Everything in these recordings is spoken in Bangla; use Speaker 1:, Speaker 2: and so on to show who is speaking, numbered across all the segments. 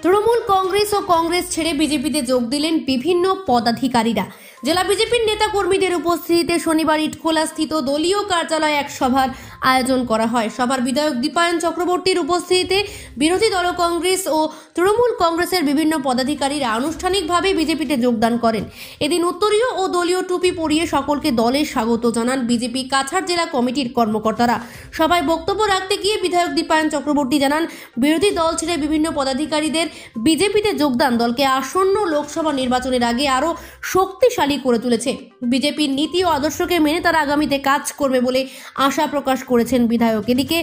Speaker 1: তৃণমূল কংগ্রেস ও কংগ্রেস ছেড়ে বিজেপিতে যোগ দিলেন বিভিন্ন পদাধিকারীরা। জেলা বিজেপির নেতা কর্মীদের উপস্থিতিতে শনিবার ইটখোলা স্থিত দলীয় কার্যালয়ে এক সভার আয়োজন করা হয়। সভার বিধায়ক দীপায়ন চক্রবর্তীর উপস্থিতিতে বিরোধী দল কংগ্রেস ও তৃণমূল কংগ্রেসের বিভিন্ন পদাধিকারীরা আনুষ্ঠানিকভাবে বিজেপিতে যোগদান করেন। এদিন উত্তরীয় ও দলীয় টুপি পরিয়ে সকলকে দলে স্বাগত জানান বিজেপি কাছাড় জেলা কমিটির কর্মকর্তারা। সভায় বক্তব্য রাখতে গিয়ে বিধায়ক দীপায়ন চক্রবর্তী জানান, বিরোধী দল ছেড়ে বিভিন্ন পদাধিকারীদের বিজেপিতে যোগদান দলকে আসন্ন লোকসভা নির্বাচনের আগে আরও শক্তিশালী করে তুলেছে। বিজেপির নীতি ও আদর্শকে মেনে তারা আগামীতে কাজ করবে বলে আশা প্রকাশ করেছেন বিধায়ক। এদিকে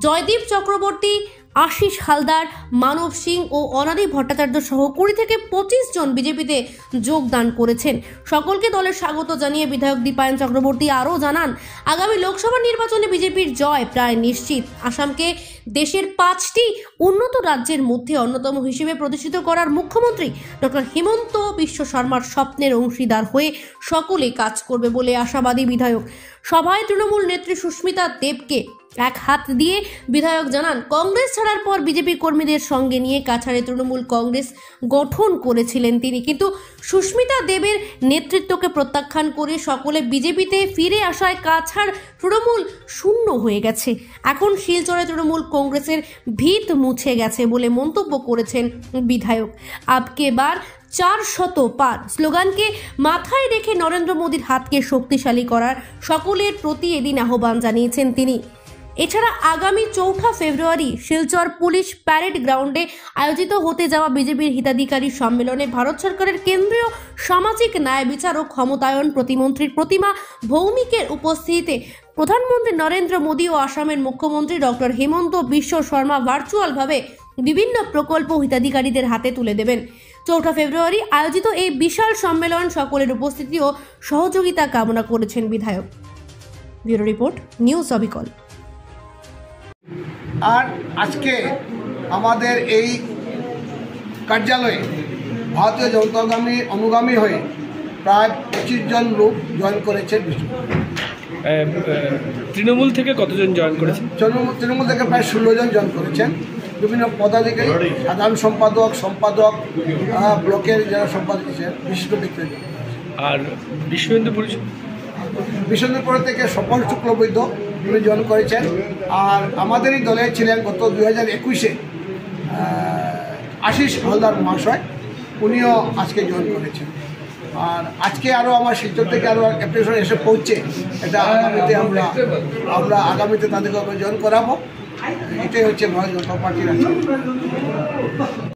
Speaker 1: জয়দীপ চক্রবর্তী, আশিস হালদার, মানব সিং ও অনাদি ভট্টাচার্য সহ 20 থেকে 25 জন বিজেপিতে যোগদান করেছেন। সকলকে দলের স্বাগত জানিয়ে বিধায়ক দীপায়ন চক্রবর্তী আরও জানান, আগামী লোকসভা নির্বাচনে বিজেপির জয় প্রায় নিশ্চিত। আসামকে দেশের 5টি উন্নত রাজ্যের মধ্যে অন্যতম হিসেবে প্রতিষ্ঠিত করার মুখ্যমন্ত্রী ডক্টর হিমন্ত বিশ্ব শর্মার স্বপ্নের অংশীদার হয়ে সকলে কাজ করবে বলে আশাবাদী বিধায়ক। সভায় তৃণমূল নেত্রী সুস্মিতা দেবকে এক হাত দিয়ে বিধায়ক জানান, কংগ্রেস ছাড়ার পর বিজেপি কর্মীদের সঙ্গে নিয়ে কাছাড়ে তৃণমূল কংগ্রেস গঠন করেছিলেন তিনি, কিন্তু সুস্মিতা দেবের নেতৃত্বকে প্রত্যাখ্যান করে সকলে বিজেপিতে ফিরে আসায় কাছাড় তৃণমূল শূন্য হয়ে গেছে। এখন শিলচরে তৃণমূল কংগ্রেসের ভিত মুছে গেছে বলে মন্তব্য করেছেন বিধায়ক। আবকে বার 400 পার স্লোগানকে মাথায় রেখে নরেন্দ্র মোদীর হাতকে শক্তিশালী করার সকলের প্রতি এদিন আহ্বান জানিয়েছেন তিনি। এছাড়া আগামী 4 ফেব্রুয়ারি শিলচর পুলিশ প্যারেড গ্রাউন্ডে আয়োজিত হতে যাওয়া বিজেপির হিতাধিকারী সম্মেলনে ভারত সরকারের কেন্দ্রীয় সামাজিক ন্যায় বিচার ও ক্ষমতায়ন প্রতিমন্ত্রীর প্রতিমা ভৌমিকের উপস্থিতিতে প্রধানমন্ত্রী নরেন্দ্র মোদী ও আসামের মুখ্যমন্ত্রী ডক্টর হিমন্ত বিশ্ব শর্মা ভার্চুয়ালভাবে বিভিন্ন প্রকল্প হিতাধিকারীদের হাতে তুলে দেবেন। 4 ফেব্রুয়ারি আয়োজিত এই বিশাল সম্মেলন সকলের উপস্থিতি ও সহযোগিতা কামনা করেছেন বিধায়ক। ব্যুরো রিপোর্ট, নিউজ অবিকল।
Speaker 2: আর আজকে আমাদের এই কার্যালয়ে ভারতীয় জনতাগামী অনুগামী হয়ে প্রায় 25 জন লোক জয়েন করেছে।
Speaker 3: তৃণমূল থেকে কতজন জয়েন করেছেন?
Speaker 2: তৃণমূল থেকে প্রায় 16 জন জয়েন করেছেন। বিভিন্ন পদাধিকারী, সাধারণ সম্পাদক, ব্লকের যারা সম্পাদক ছিলেন, বিশিষ্ট ব্যক্তি।
Speaker 3: আর বিশ্ব হিন্দু
Speaker 2: পরিষদ থেকে স্বপন শুক্লবৈদ্য উনি জয়েন করেছেন। আর আমাদেরই দলে ছিলেন গত 2021-এ আশিস হালদার মহাশয়, উনিও আজকে জয়েন করেছেন। আর আজকে আরও আমার শিলচর থেকে আরও অ্যাপ্লিকেশন এসে পৌঁছে, এটা আগামীতে আমরা আগামীতে তাদেরকে জয়েন করাবো। এটাই হচ্ছে ভারতীয় জনতা পার্টির আজকে।